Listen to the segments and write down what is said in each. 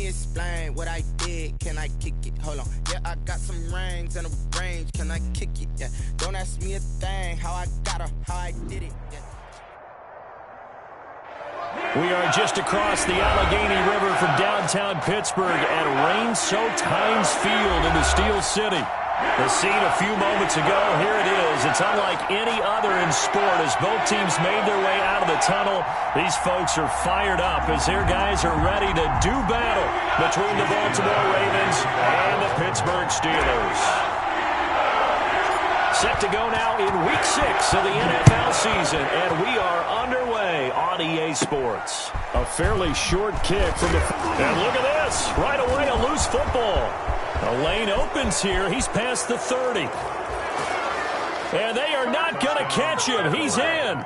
me explain what I did. Can I kick it? Hold on. Yeah, I got some rings and a range. Can I kick it? Yeah. Don't ask me a thing. How I got her, how I did it. Yeah. We are just across the Allegheny River from downtown Pittsburgh at rain-soaked Heinz Field in the Steel City. The scene a few moments ago, here it is. It's unlike any other in sport as both teams made their way out of the tunnel. These folks are fired up as their guys are ready to do battle between the Baltimore Ravens and the Pittsburgh Steelers. Set to go now in Week 6 of the NFL season, and we are underway on EA Sports. A fairly short kick from the... And look at this. Right away, a loose football. The lane opens here. He's past the 30. And they are not going to catch him. He's in.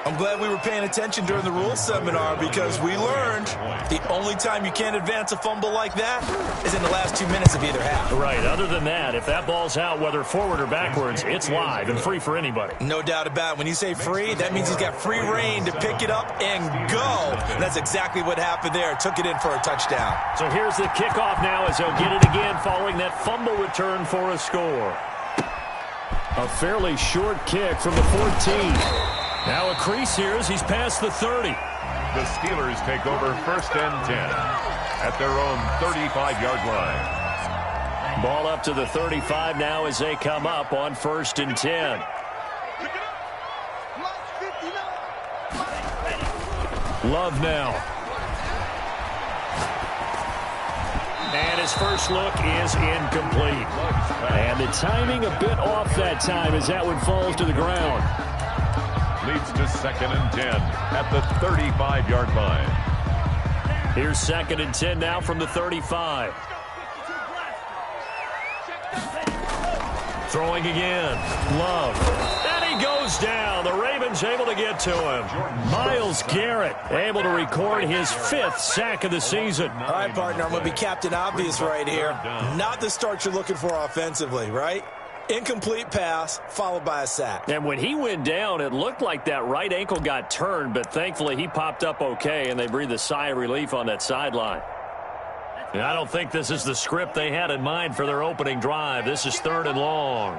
I'm glad we were paying attention during the rules seminar because we learned the only time you can't advance a fumble like that is in the last 2 minutes of either half. Right. Other than that, if that ball's out, whether forward or backwards, it's live and free for anybody. No doubt about it. When you say free, that means he's got free reign to pick it up and go. And that's exactly what happened there. Took it in for a touchdown. So here's the kickoff now as they'll get it again following that fumble return for a score. A fairly short kick from the 14. Now a crease here as he's past the 30. The Steelers take over 1st and 10 at their own 35-yard line. Ball up to the 35 now as they come up on 1st and 10. Love now. And his first look is incomplete. And the timing a bit off that time as that one falls to the ground. Leads to 2nd and 10 at the 35-yard line. Here's 2nd and 10 now from the 35. Throwing again. Love. And he goes down. The Ravens able to get to him. Myles Garrett able to record his 5th sack of the season. All right, partner, I'm going to be Captain Obvious right here. Not the start you're looking for offensively, right? Incomplete pass, followed by a sack. And when he went down, it looked like that right ankle got turned, but thankfully he popped up okay, and they breathed a sigh of relief on that sideline. And I don't think this is the script they had in mind for their opening drive. This is 3rd and long.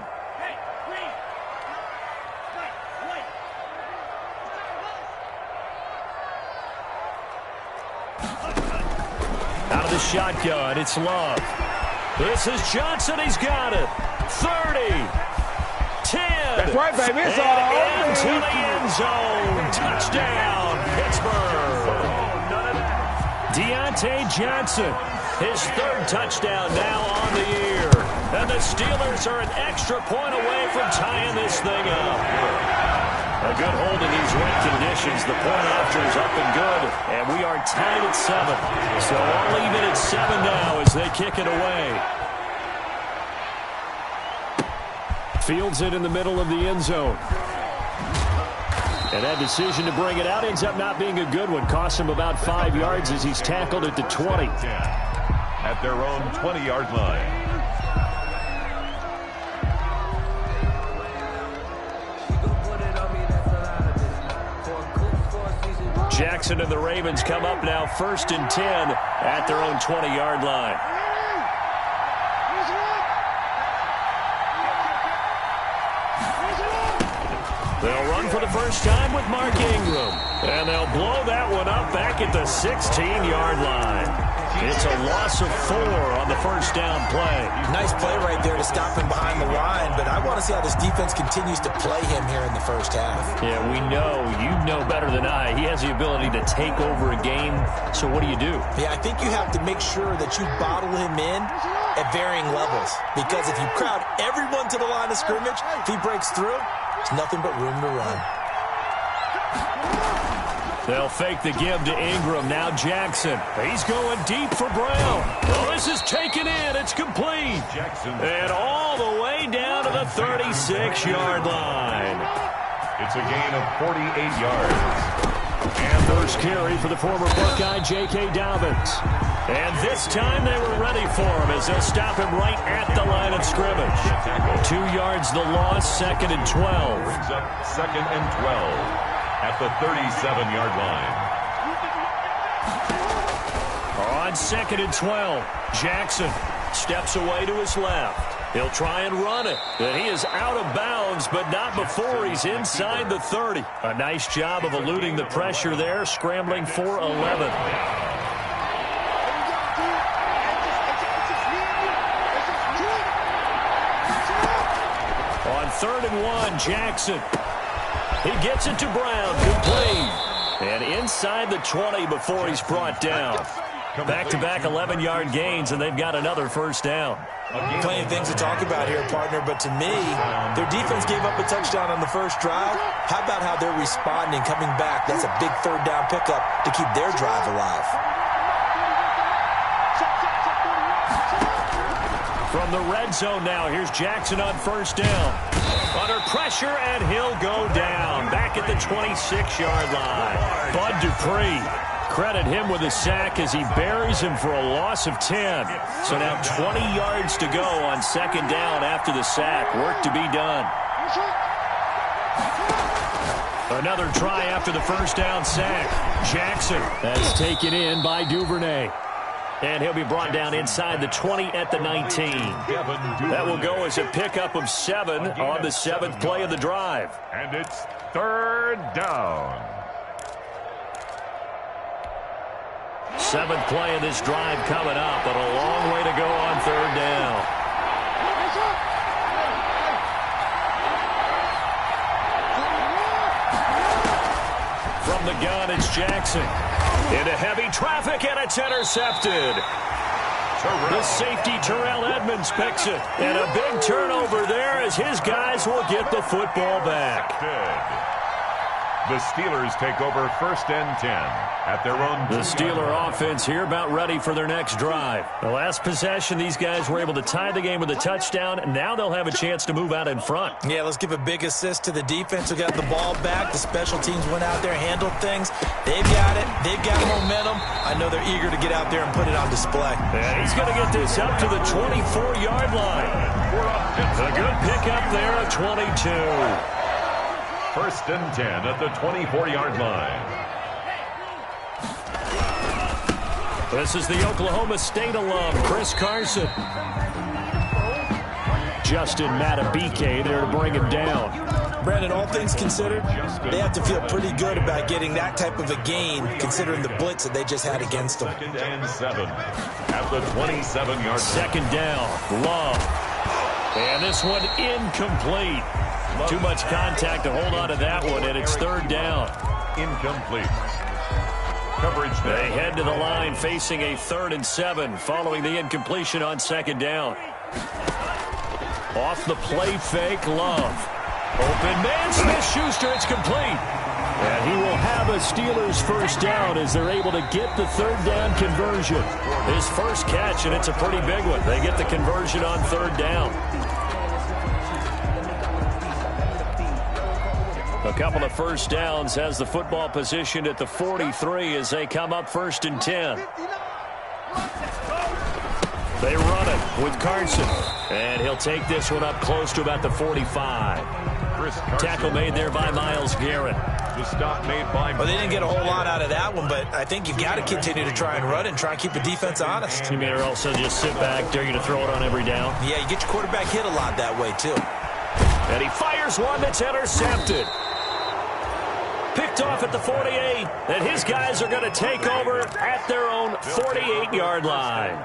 Out of the shotgun, it's Love. This is Johnson. He's got it. 30. 10. That's right, baby. It's and into the end zone. Touchdown, Pittsburgh. Deontay Johnson. His 3rd touchdown now on the year. And the Steelers are an extra point away from tying this thing up. A good hold in these wet conditions. The point after is up and good. And we are tied at 7. So all even at 7 now as they kick it away. Fields it in the middle of the end zone. And that decision to bring it out ends up not being a good one. Costs him about 5 yards as he's tackled at the 20. At their own 20-yard line. Jackson and the Ravens come up now 1st and 10 at their own 20-yard line. They'll run for the first time with Mark Ingram. And they'll blow that one up back at the 16-yard line. It's a loss of 4 on the first down play. Nice play right there to stop him behind the line, but I want to see how this defense continues to play him here in the first half. Yeah, we know. You know better than I. He has the ability to take over a game. So what do you do? Yeah, I think you have to make sure that you bottle him in at varying levels. Because if you crowd everyone to the line of scrimmage, if he breaks through, there's nothing but room to run. They'll fake the give to Ingram. Now Jackson. He's going deep for Brown. Oh, this is taken in. It's complete. Jackson. And all the way down to the 36-yard line. It's a gain of 48 yards. And first carry for the former Buckeye, J.K. Dobbins. And this time they were ready for him as they'll stop him right at the line of scrimmage. 2 yards the loss, 2nd and 12. Brings up 2nd and 12 at the 37-yard line. On 2nd and 12, Jackson steps away to his left. He'll try and run it. And he is out of bounds, but not before he's inside the 30. A nice job of eluding the pressure there, scrambling for 11. On 3rd and 1, Jackson. He gets it to Brown. Complete. And inside the 20 before he's brought down. Back-to-back 11-yard gains, and they've got another first down. Plenty of things to talk about here, partner, but to me, their defense gave up a touchdown on the first drive. How about how they're responding, coming back? That's a big third down pickup to keep their drive alive. From the red zone now, here's Jackson on first down. Under pressure, and he'll go down. Back at the 26-yard line. Bud Dupree. Credit him with a sack as he buries him for a loss of 10. So now 20 yards to go on 2nd down after the sack. Work to be done. Another try after the first down sack. Jackson. That's taken in by Duvernay. And he'll be brought down inside the 20 at the 19. That will go as a pickup of 7 on the 7th play of the drive. And it's 3rd down. 7th play of this drive coming up, but a long way to go on 3rd down. From the gun, it's Jackson. Into heavy traffic, and it's intercepted. The safety, Terrell Edmonds, picks it. And a big turnover there as his guys will get the football back. The Steelers take over 1st and 10 at their own. The Steeler offense here about ready for their next drive. The last possession, these guys were able to tie the game with a touchdown, and now they'll have a chance to move out in front. Yeah, let's give a big assist to the defense who got the ball back. The special teams went out there, handled things. They've got it. They've got momentum. I know they're eager to get out there and put it on display. And he's going to get this up to the 24-yard line. A good pickup there at 22. 1st and 10 at the 24-yard line. This is the Oklahoma State alum, Chris Carson. Justin Matabike there to bring him down. Brandon, all things considered, they have to feel pretty good about getting that type of a gain, considering the blitz that they just had against them. 2nd and 7 at the 27-yard line. 2nd down, Love. And this one incomplete. Too much contact to hold on to that one, and it's 3rd down. Incomplete. Coverage there. They head to the line facing a 3rd and 7 following the incompletion on 2nd down. Off the play fake, Love. Open man, Smith-Schuster, it's complete. And he will have a Steelers first down as they're able to get the 3rd down conversion. His first catch, and it's a pretty big one. They get the conversion on 3rd down. A couple of first downs has the football positioned at the 43 as they come up 1st and 10. They run it with Carson. And he'll take this one up close to about the 45. Tackle made there by Myles Garrett. The stop made by. Well, they didn't get a whole lot out of that one, but I think you've got to continue to try and run and try and keep the defense honest. You mean or also just sit back, dare you to throw it on every down? Yeah, you get your quarterback hit a lot that way, too. And he fires one that's intercepted. Picked off at the 48, and his guys are going to take over at their own 48-yard line.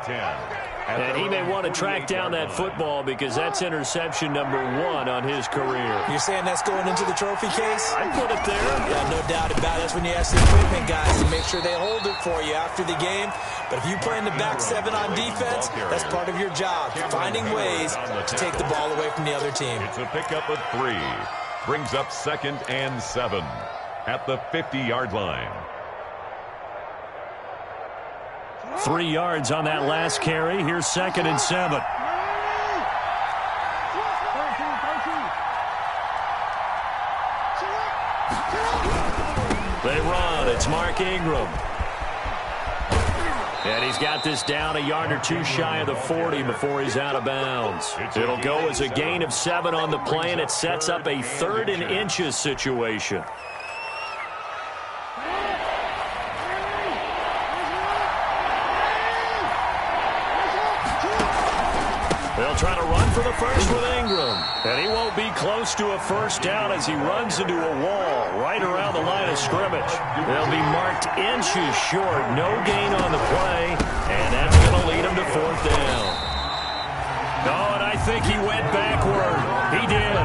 And he may want to track down that football because that's interception number 1 on his career. You're saying that's going into the trophy case? I put it there. Yeah, no doubt about it. That's when you ask the equipment guys to make sure they hold it for you after the game. But if you play in the back 7 on defense, that's part of your job, finding ways to take the ball away from the other team. It's a pickup of 3. Brings up 2nd and 7 at the 50-yard line. 3 yards on that last carry. Here's 2nd and 7. They run. It's Mark Ingram. And he's got this down a yard or 2 shy of the 40 before he's out of bounds. It'll go as a gain of 7 on the play, and it sets up a 3rd and inches situation. They'll try to run for the first with Ingram. And he won't be close to a first down as he runs into a wall right around the line of scrimmage. They'll be marked inches short. No gain on the play. And that's going to lead him to fourth down. Oh, and I think he went backward. He did.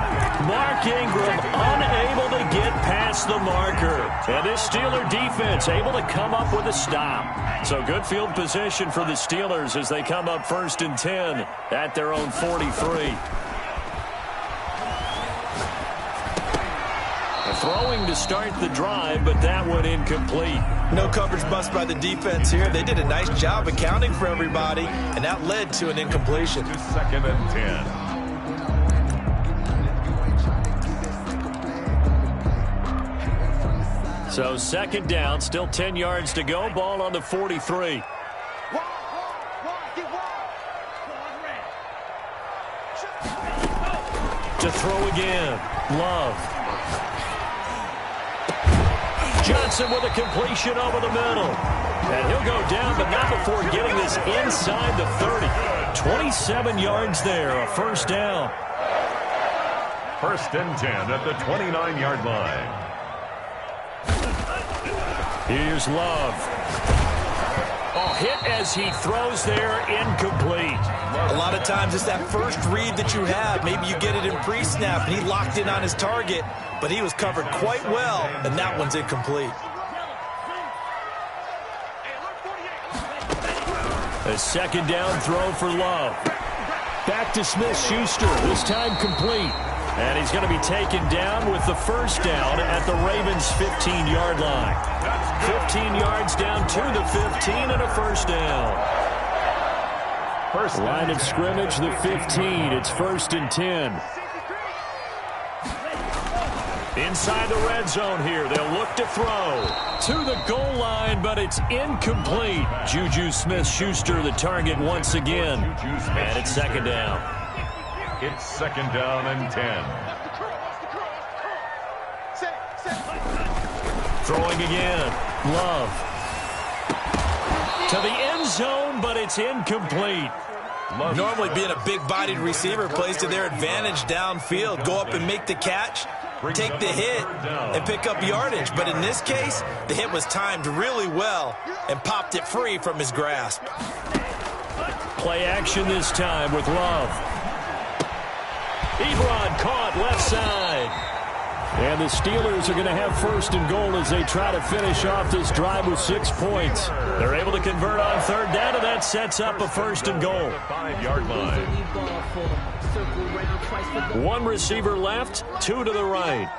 Mark Ingram unable to get past the marker. And this Steeler defense able to come up with a stop. So good field position for the Steelers as they come up 1st and 10 at their own 43. Throwing to start the drive, but that one incomplete. No coverage bust by the defense here. They did a nice job accounting for everybody, and that led to an incompletion. 2nd and 10. So 2nd down, still 10 yards to go. Ball on the 43. To throw again. Love. Johnson with a completion over the middle. And he'll go down, but not before getting this inside the 30. 27 yards there, a first down. 1st and 10 at the 29-yard line. Here's Love. Oh, hit as he throws there, incomplete. A lot of times it's that first read that you have. Maybe you get it in pre-snap, and he locked in on his target, but he was covered quite well, and that one's incomplete. A 2nd down throw for Love. Back to Smith-Schuster, this time complete. And he's going to be taken down with the first down at the Ravens' 15-yard line. 15 yards down to the 15 and a first down. Line of scrimmage, the 15. It's 1st and 10. Inside the red zone here. They'll look to throw to the goal line, but it's incomplete. Juju Smith-Schuster, the target once again. And it's 2nd down. It's 2nd down and 10. Throwing again. Love. To the end zone, but it's incomplete. Normally being a big-bodied receiver plays to their advantage downfield. Go up and make the catch, take the hit, and pick up yardage. But in this case, the hit was timed really well and popped it free from his grasp. Play action this time with Love. Ebron caught left side. And the Steelers are going to have 1st and goal as they try to finish off this drive with 6 points. They're able to convert on 3rd down, and that sets up a 1st and goal. 5-yard line. 1 receiver left, 2 to the right.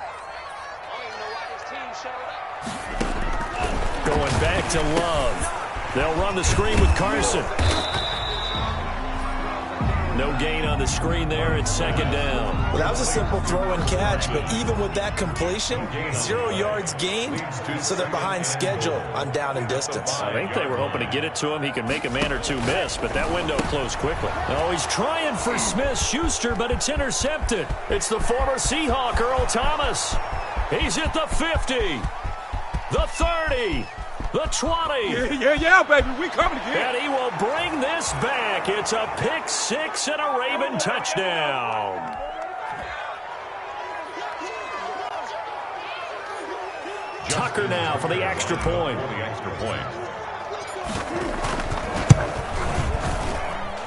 Going back to Love. They'll run the screen with Carson. No gain on the screen there. It's 2nd down. Well, that was a simple throw and catch, but even with that completion, 0 yards gained, so they're behind schedule on down and distance. I think they were hoping to get it to him. He could make a man or two miss, but that window closed quickly. Oh, he's trying for Smith-Schuster, but it's intercepted. It's the former Seahawk, Earl Thomas. He's at the 50, the 30. The 20. Yeah, baby. We coming again. And he will bring this back. It's a pick 6 and a Raven touchdown. Tucker now for the extra point.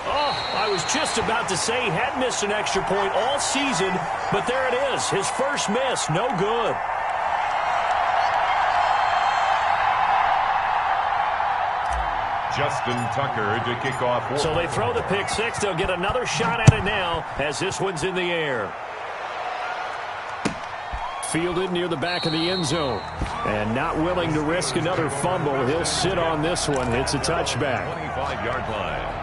Oh, I was just about to say he hadn't missed an extra point all season, but there it is. His first miss, no good. Justin Tucker to kick off. So they throw the pick 6. They'll get another shot at it now as this one's in the air. Fielded near the back of the end zone. And not willing to risk another fumble. He'll sit on this one. It's a touchback. 25-yard line.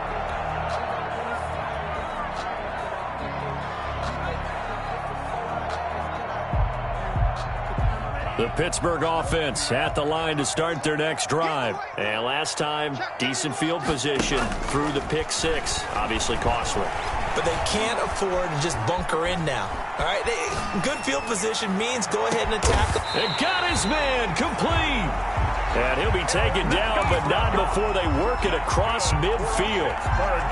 The Pittsburgh offense at the line to start their next drive. And last time, decent field position through the pick 6. Obviously costly. But they can't afford to just bunker in now. All right, good field position means go ahead and attack. And got his man complete. And he'll be taken down, but not before they work it across midfield.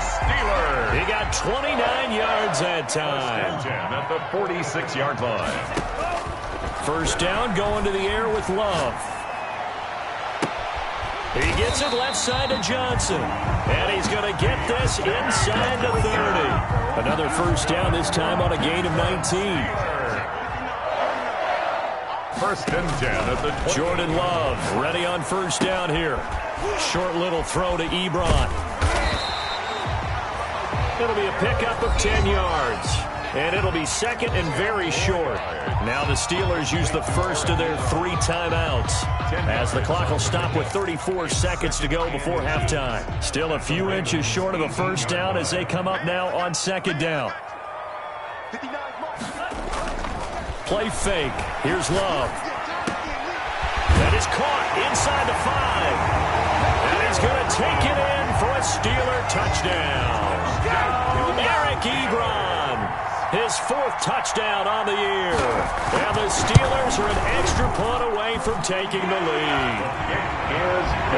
Steelers. He got 29 yards that time. At the 46-yard line. First down, going to the air with Love. He gets it left side to Johnson. And he's going to get this inside the 30. Another first down, this time on a gain of 19. First and 10 at the 20. Jordan Love ready on first down here. Short little throw to Ebron. It'll be a pickup of 10 yards. And it'll be second and very short. Now the Steelers use the first of their 3 timeouts, as the clock will stop with 34 seconds to go before halftime. Still a few inches short of a first down as they come up now on second down. Play fake. Here's Love. That is caught inside the 5. And he's going to take it in for a Steeler touchdown. Eric Ebron. His 4th touchdown on the year. And the Steelers are an extra point away from taking the lead.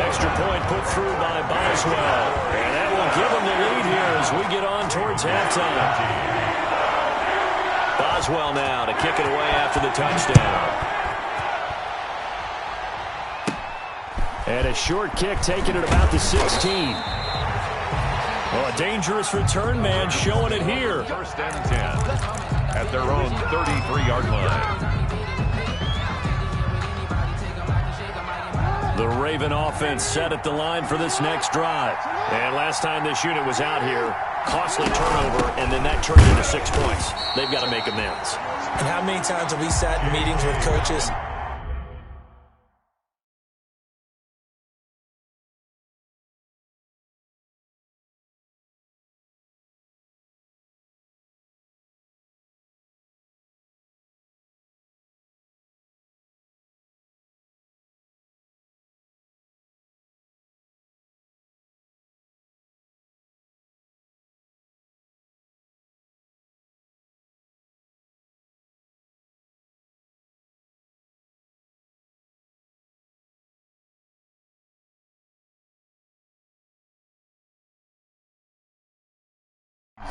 Extra point put through by Boswell. And that will give them the lead here as we get on towards halftime. Boswell now to kick it away after the touchdown. And a short kick taken at about the 16. Well, a dangerous return man showing it here. First and 10 at their own 33-yard line. The Raven offense set at the line for this next drive. And last time this unit was out here, costly turnover, and then that turned into 6 points. They've got to make amends. And how many times have we sat in meetings with coaches?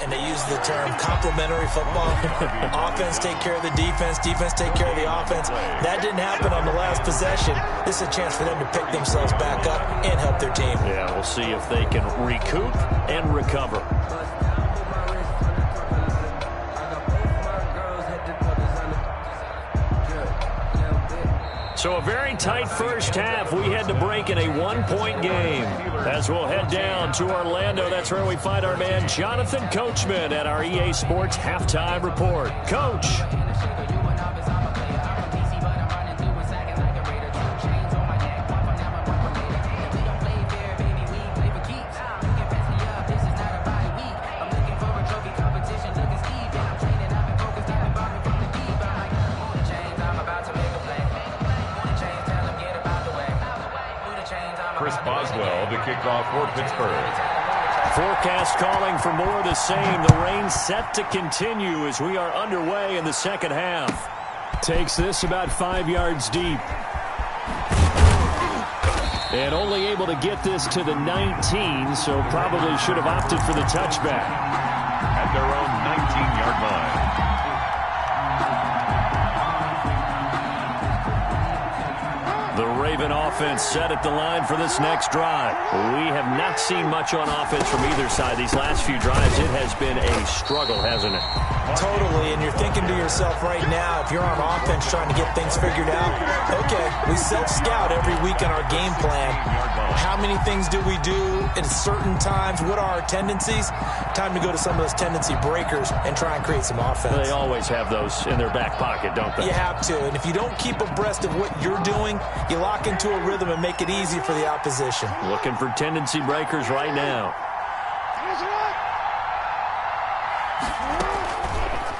And they use the term complementary football. Offense take care of the defense. Defense take care of the offense. That didn't happen on the last possession. This is a chance for them to pick themselves back up and help their team. Yeah, we'll see if they can recoup and recover. So a very tight first half. We had to break in a 1-point game. As we'll head down to Orlando, that's where we find our man Jonathan Coachman at our EA Sports Halftime Report. Coach. Boswell to kick off for Pittsburgh. Forecast calling for more of the same. The rain set to continue as we are underway in the second half. Takes this about 5 yards deep. And only able to get this to the 19, so probably should have opted for the touchback. At their own 19-yard line. The Raven offense set at the line for this next drive. We have not seen much on offense from either side. These last few drives, it has been a struggle, hasn't it? Totally, and you're thinking to yourself right now, if you're on offense trying to get things figured out, okay, we self-scout every week on our game plan. How many things do we do at certain times? What are our tendencies? Time to go to some of those tendency breakers and try and create some offense. They always have those in their back pocket, don't they? You have to, and if you don't keep abreast of what you're doing, you lock into a rhythm and make it easy for the opposition. Looking for tendency breakers right now.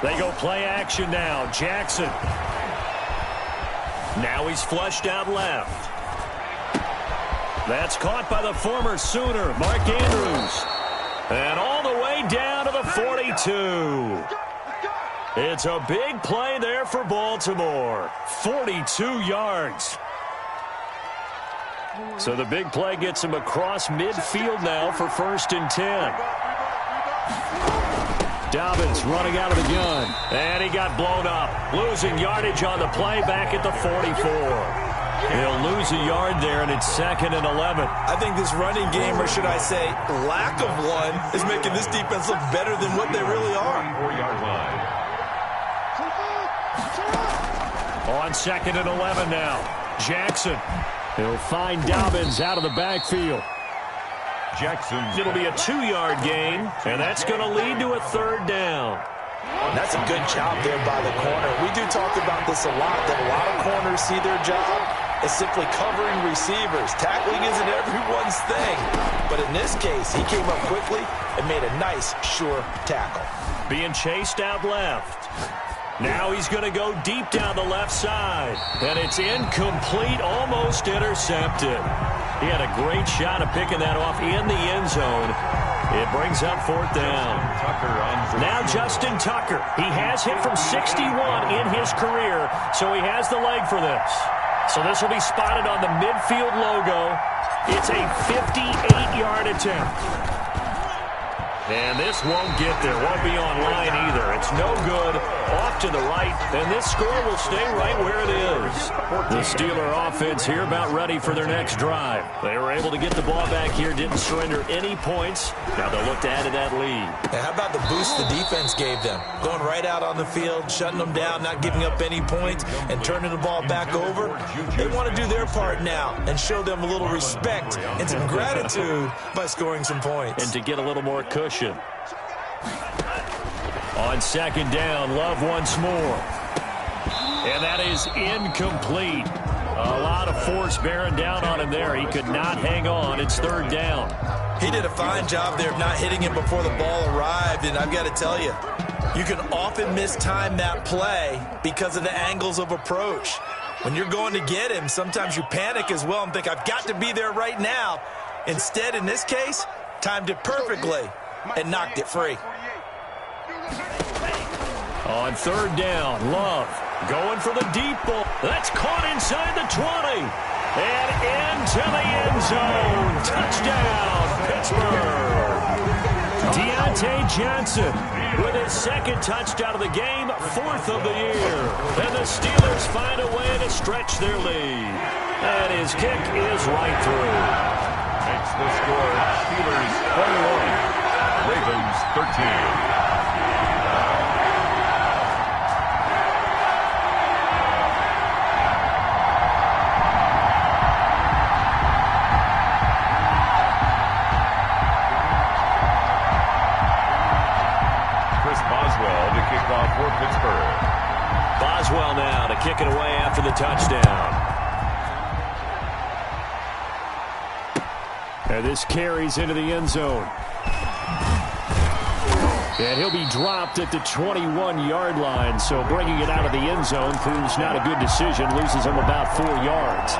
They go play action now. Jackson. Now he's flushed out left. That's caught by the former Sooner, Mark Andrews. And all the way down to the 42. It's a big play there for Baltimore. 42 yards. So the big play gets him across midfield now for 1st and 10. Dobbins running out of the gun. And he got blown up. Losing yardage on the play back at the 44. He'll lose a yard there, and it's 2nd and 11. I think this running game, or should I say lack of one, is making this defense look better than what they really are. 4-yard line. On 2nd and 11 now. Jackson. He'll find Dobbins out of the backfield. Jackson. It'll be a 2-yard gain, and that's going to lead to a 3rd down. That's a good job there by the corner. We do talk about this a lot, that a lot of corners see their job as simply covering receivers. Tackling isn't everyone's thing. But in this case, he came up quickly and made a nice, sure tackle. Being chased out left. Now he's going to go deep down the left side. And it's incomplete, almost intercepted. He had a great shot of picking that off in the end zone. It brings up 4th down. Now Justin Tucker. He has hit from 61 in his career, so he has the leg for this. So this will be spotted on the midfield logo. It's a 58-yard attempt. And this won't get there. Won't be online either. It's no good. Off to the right. And this score will stay right where it is. The Steeler offense here about ready for their next drive. They were able to get the ball back here. Didn't surrender any points. Now they'll look to add to that lead. And how about the boost the defense gave them? Going right out on the field, shutting them down, not giving up any points, and turning the ball back over. They want to do their part now and show them a little respect and some gratitude by scoring some points. And to get a little more cushion. On 2nd down, Love once more. And that is incomplete. A lot of force bearing down on him there. He could not hang on. It's 3rd down. He did a fine job there of not hitting him before the ball arrived. And I've got to tell you, you can often mistime that play because of the angles of approach. When you're going to get him, sometimes you panic as well and think, I've got to be there right now. Instead, in this case, timed it perfectly and knocked it free. On 3rd down, Love going for the deep ball. That's caught inside the 20. And into the end zone. Touchdown, Pittsburgh. Deontay Johnson with his 2nd touchdown of the game, 4th of the year. And the Steelers find a way to stretch their lead. And his kick is right through. Makes the score Steelers 41, Ravens 13. For Pittsburgh. Boswell now to kick it away after the touchdown. And this carries into the end zone. And he'll be dropped at the 21-yard line, so bringing it out of the end zone proves not a good decision. Loses him about 4 yards.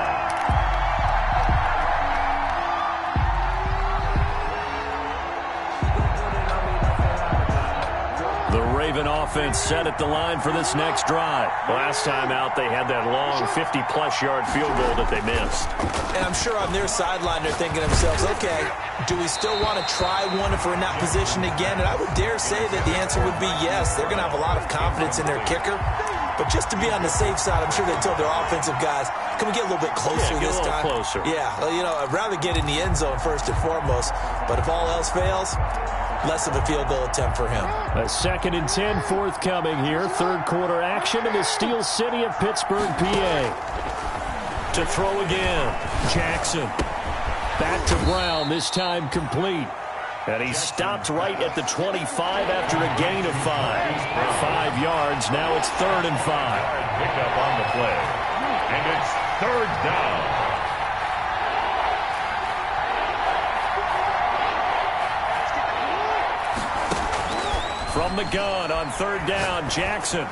Raven offense set at the line for this next drive. Last time out, they had that long 50-plus yard field goal that they missed. And I'm sure on their sideline, they're thinking to themselves, okay, do we still want to try one if we're in that position again? And I would dare say that the answer would be yes. They're going to have a lot of confidence in their kicker. But just to be on the safe side, I'm sure they told their offensive guys, can we get a little bit closer this time? Closer. Yeah, well, you know, I'd rather get in the end zone first and foremost. But if all else fails, less of a field goal attempt for him. A 2nd and 10 forthcoming here. 3rd quarter action in the Steel City of Pittsburgh, PA. To throw again. Jackson. Back to Brown, this time complete. And he stopped right at the 25 after a gain of 5. 5 yards. Now it's 3rd and 5. Pick up on the play. And it's 3rd down. From the gun on 3rd down, Jackson.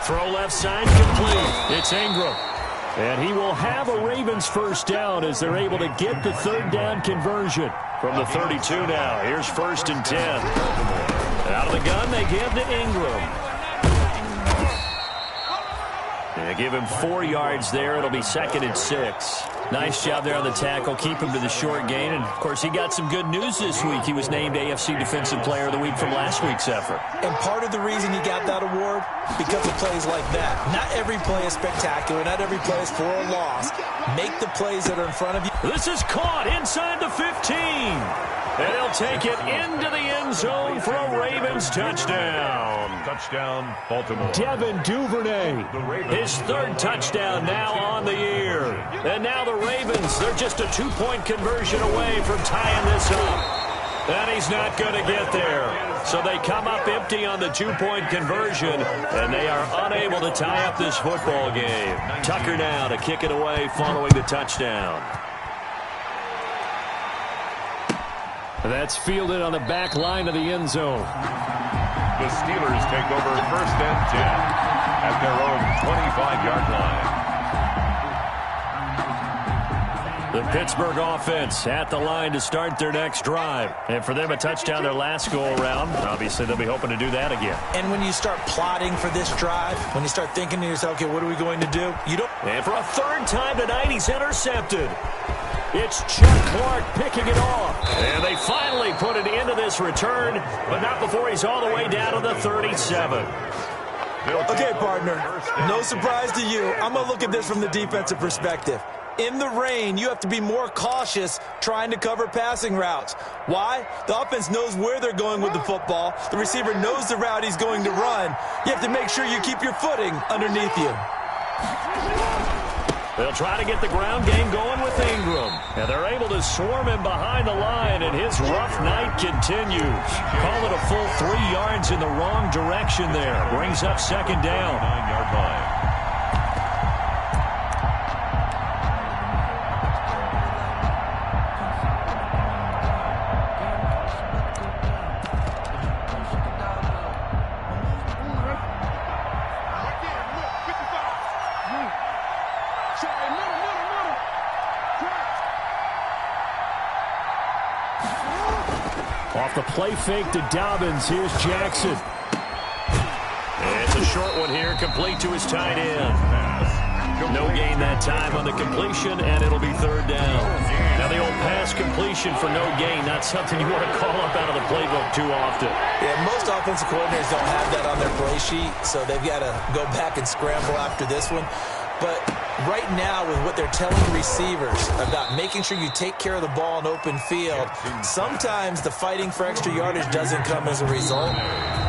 Throw left side complete. It's Ingram. And he will have a Ravens 1st down as they're able to get the 3rd down conversion. From the 32 now, here's 1st and 10. Out of the gun, they give to Ingram. They give him 4 yards there. It'll be 2nd and 6. Nice job there on the tackle. Keep him to the short gain. And, of course, he got some good news this week. He was named AFC Defensive Player of the Week from last week's effort. And part of the reason he got that award, because of plays like that. Not every play is spectacular. Not every play is for a loss. Make the plays that are in front of you. This is caught inside the 15. And he'll take it into the end zone for a Ravens touchdown. Touchdown, Baltimore. Devin Duvernay, his third touchdown now on the year. And now the Ravens, they're just a two-point conversion away from tying this up. And he's not going to get there. So they come up empty on the two-point conversion, and they are unable to tie up this football game. Tucker now to kick it away following the touchdown. That's fielded on the back line of the end zone. The Steelers take over first and 10 at their own 25-yard line. The Pittsburgh offense at the line to start their next drive. And for them, a touchdown their last go-around. Obviously, they'll be hoping to do that again. And when you start plotting for this drive, when you start thinking to yourself, okay, what are we going to do? You don't. And for a third time tonight, he's intercepted. It's Chuck Clark picking it off. And they finally put it into this return, but not before he's all the way down to the 37. Okay, partner, no surprise to you. I'm going to look at this from the defensive perspective. In the rain, you have to be more cautious trying to cover passing routes. Why? The offense knows where they're going with the football. The receiver knows the route he's going to run. You have to make sure you keep your footing underneath you. They'll try to get the ground game going with Ingram. And they're able to swarm him behind the line, and his rough night continues. Call it a full 3 yards in the wrong direction there. Brings up second down. 9-yard line. Off the play fake to Dobbins. Here's Jackson. And it's a short one here, complete to his tight end. No gain that time on the completion, and it'll be third down. Now the old pass completion for no gain, not something you want to call up out of the playbook too often. Yeah, most offensive coordinators don't have that on their play sheet, so they've got to go back and scramble after this one. But right now, with what they're telling receivers about making sure you take care of the ball in open field, sometimes the fighting for extra yardage doesn't come as a result.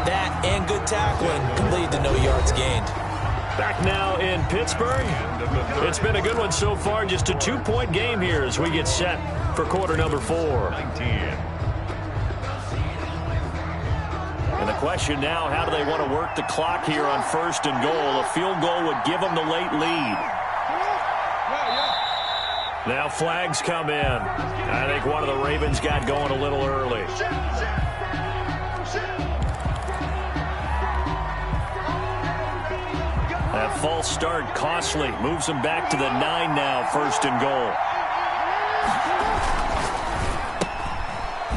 That and good tackling can lead to no yards gained. Back now in Pittsburgh. It's been a good one so far. Just a 2-point game here as we get set for quarter number 4. 19. And the question now, how do they want to work the clock here on first and goal? A field goal would give them the late lead. Now flags come in. I think one of the Ravens got going a little early. That false start costly. Moves them back to the 9 now, first and goal.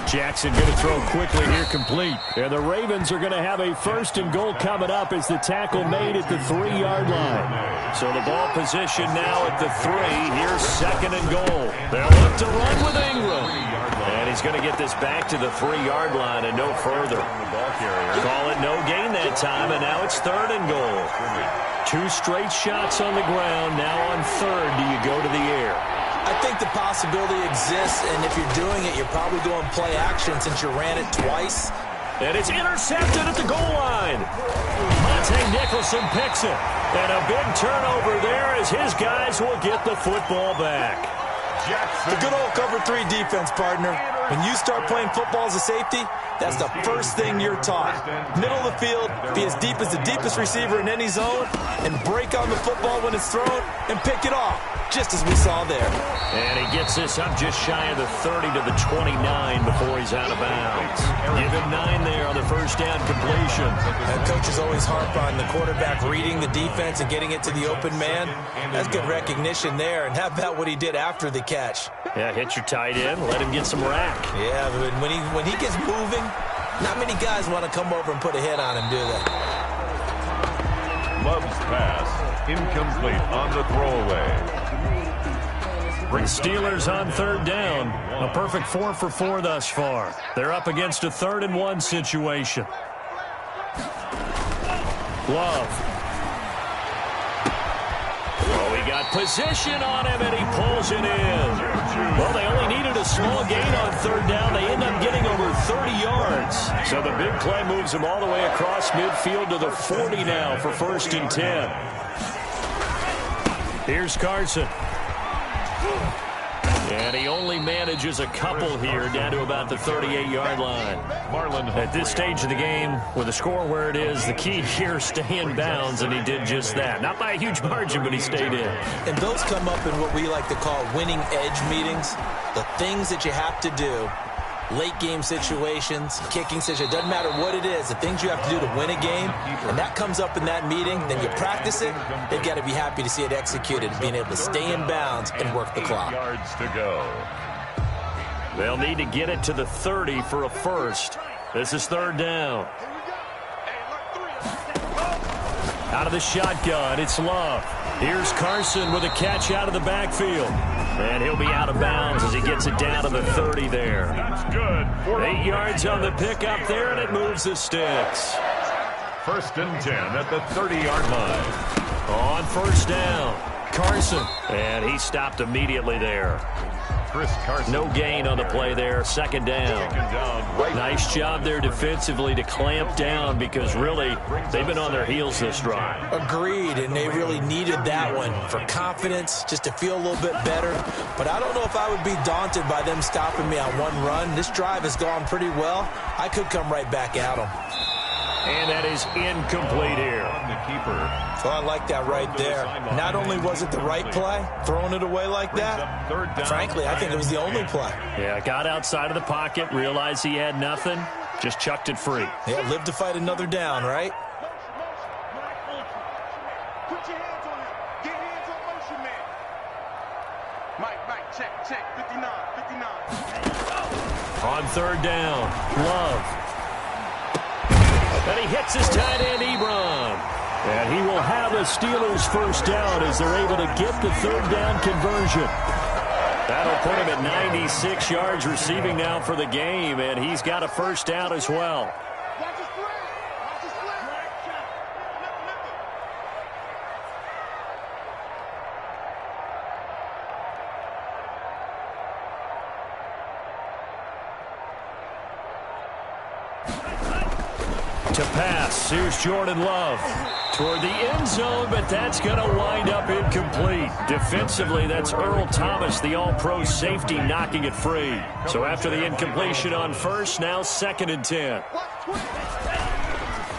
Jackson going to throw quickly here, complete. And the Ravens are going to have a first and goal coming up as the tackle made at the 3-yard line. So the ball position now at the 3. Here's second and goal. They'll look to run with Ingram. And he's going to get this back to the 3-yard line and no further. Call it no gain that time, and now it's third and goal. 2 straight shots on the ground. Now on third, do you go to the air? I think the possibility exists, and if you're doing it, you're probably going play action since you ran it twice. And it's intercepted at the goal line. Monte Nicholson picks it. And a big turnover there as his guys will get the football back. The good old cover 3 defense, partner. When you start playing football as a safety, that's the first thing you're taught. Middle of the field, be as deep as the deepest receiver in any zone, and break on the football when it's thrown, and pick it off, just as we saw there. And he gets this up just shy of the 30 to the 29 before he's out of bounds. Give him 9 there on the first down completion. And coaches always harp on the quarterback reading the defense and getting it to the open man. That's good recognition there. And how about what he did after the catch? Yeah, hit your tight end, let him get some rack. Yeah, but when he gets moving, not many guys want to come over and put a hit on him, do they? Love's pass, incomplete on the throwaway. The Steelers on third down. A perfect 4 for 4 thus far. They're up against a 3rd and 1 situation. Love. Oh, he got position on him, and he pulls it in. Well, they only needed a small gain on third down. They end up getting over 30 yards. So the big play moves them all the way across midfield to the 40 now for 1st and 10. Here's Carson. And he only manages a couple here down to about the 38-yard line. At this stage of the game, with the score where it is, the key here, stay in bounds, and he did just that. Not by a huge margin, but he stayed in. And those come up in what we like to call winning edge meetings. The things that you have to do, late game situations, kicking situations, doesn't matter what it is, the things you have to do to win a game, and that comes up in that meeting, then you practice it, they've got to be happy to see it executed, being able to stay in bounds and work the clock. Yards to go. They'll need to get it to the 30 for a first. This is 3rd down. Out of the shotgun, it's Love. Here's Carson with a catch out of the backfield. And he'll be out of bounds as he gets it down to the 30 there. That's good. 8 yards on the pickup there, and it moves the sticks. 1st and 10 at the 30-yard line. On 1st down, Carson. And he stopped immediately there. Chris Carson. No gain on the play there. 2nd down. Nice job there defensively to clamp down because really they've been on their heels this drive. Agreed, and they really needed that one for confidence, just to feel a little bit better. But I don't know if I would be daunted by them stopping me on one run. This drive has gone pretty well. I could come right back at them. And that is incomplete here. The keeper. So I like that right there. Not only was it the right play, throwing it away like that, frankly, I think it was the only play. Yeah, got outside of the pocket, realized he had nothing, just chucked it free. Yeah, live to fight another down, right? Put your hands on him. Get hands on motion, man. Mike, check, 59. On 3rd down, Love. And he hits his tight end, Ebron. And he will have a Steelers 1st down as they're able to get the 3rd down conversion. That'll put him at 96 yards receiving now for the game, and he's got a 1st down as well. To pass, here's Jordan Love toward the end zone, but that's going to wind up incomplete. Defensively, that's Earl Thomas, the all-pro safety, knocking it free. So after the incompletion on 1st, now 2nd and 10.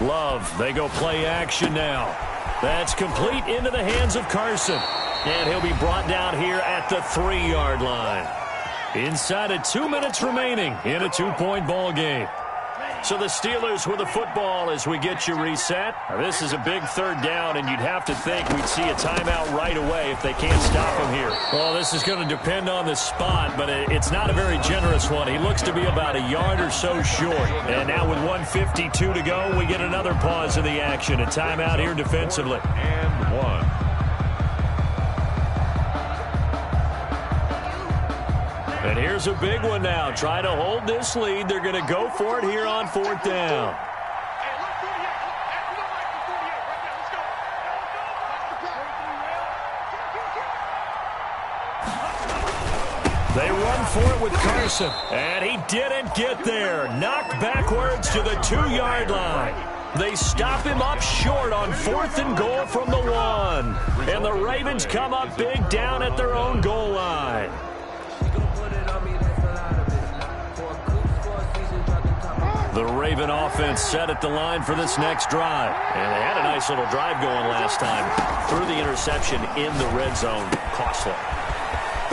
Love, they go play action now. That's complete into the hands of Carson. And he'll be brought down here at the 3-yard line. Inside of 2 minutes remaining in a 2-point ball game. So the Steelers with the football as we get you reset. This is a big 3rd down, and you'd have to think we'd see a timeout right away if they can't stop him here. Well, this is going to depend on the spot, but it's not a very generous one. He looks to be about a yard or so short. And now with 1:52 to go, we get another pause in the action. A timeout here defensively. And 1. And here's a big one now. Try to hold this lead. They're going to go for it here on 4th down. They run for it with Carson. And he didn't get there. Knocked backwards to the 2-yard line. They stop him up short on 4th and goal from the 1. And the Ravens come up big down at their own goal line. The Raven offense set at the line for this next drive. And they had a nice little drive going last time. Threw the interception in the red zone. Costly.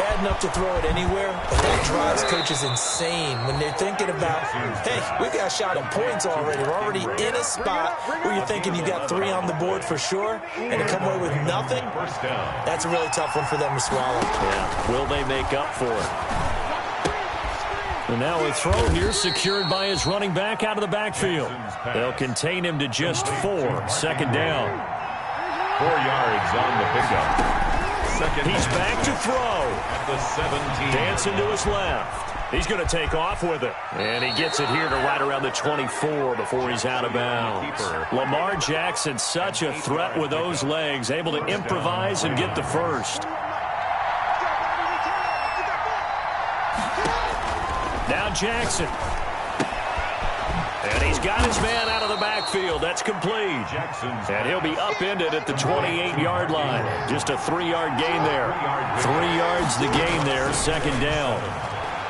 Bad enough to throw it anywhere, but that drives coaches insane when they're thinking about, hey, we got a shot at points already. We're already in a spot where you're thinking you got 3 on the board for sure, and to come away with nothing, that's a really tough one for them to swallow. Yeah, will they make up for it? And now a throw here secured by his running back out of the backfield. They'll contain him to just 4. 2nd down. 4 yards on the pickup. second. He's back to throw. At the 17. Dancing to his left. He's going to take off with it. And he gets it here to right around the 24 before he's out of bounds. Lamar Jackson, such a threat with those legs, able to improvise and get the first. Now Jackson. And he's got his man out of the backfield. That's complete. And he'll be upended at the 28-yard line. Just a 3-yard gain there. 3 yards the gain there, second down.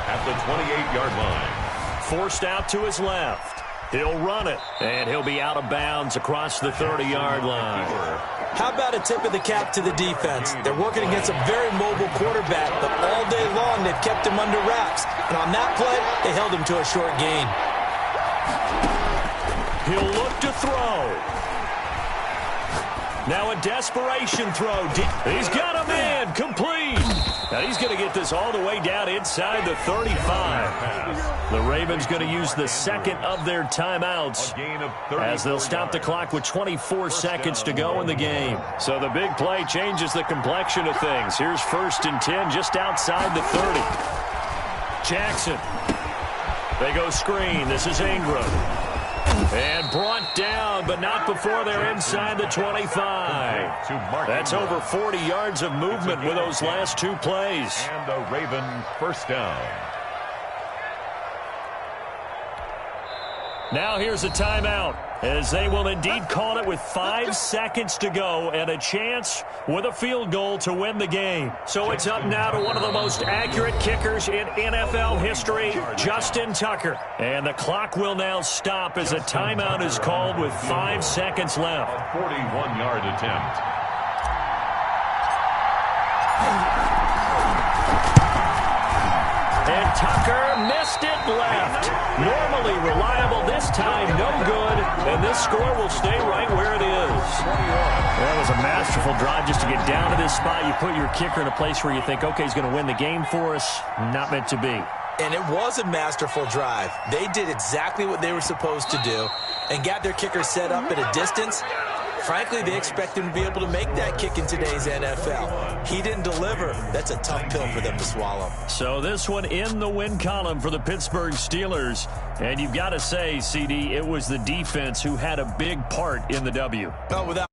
At the 28-yard line. Forced out to his left. He'll run it. And he'll be out of bounds across the 30-yard line. How about a tip of the cap to the defense? They're working against a very mobile quarterback, but all day long they've kept him under wraps. And on that play, they held him to a short gain. He'll look to throw. Now a desperation throw. He's got a man. Complete. Now he's going to get this all the way down inside the 35. The Ravens going to use the second of their timeouts as they'll stop the clock with 24 seconds to go in the game. So the big play changes the complexion of things. Here's 1st and 10 just outside the 30. Jackson. They go screen. This is Ingram. And brought down, but not before they're inside the 25. That's over 40 yards of movement with those last 2 plays. And the Raven first down. Now here's a timeout, as they will indeed call it with 5 seconds to go and a chance with a field goal to win the game. So it's up now to one of the most accurate kickers in NFL history, Justin Tucker. And the clock will now stop as a timeout is called with 5 seconds left. A 41-yard attempt. And Tucker missed it left. Normally reliable, this time no good. And this score will stay right where it is. That was a masterful drive just to get down to this spot. You put your kicker in a place where you think, okay, he's going to win the game for us. Not meant to be. And it was a masterful drive. They did exactly what they were supposed to do and got their kicker set up at a distance. Frankly, they expect him to be able to make that kick in today's NFL. He didn't deliver. That's a tough pill for them to swallow. So this one in the win column for the Pittsburgh Steelers. And you've got to say, CD, it was the defense who had a big part in the W. No, without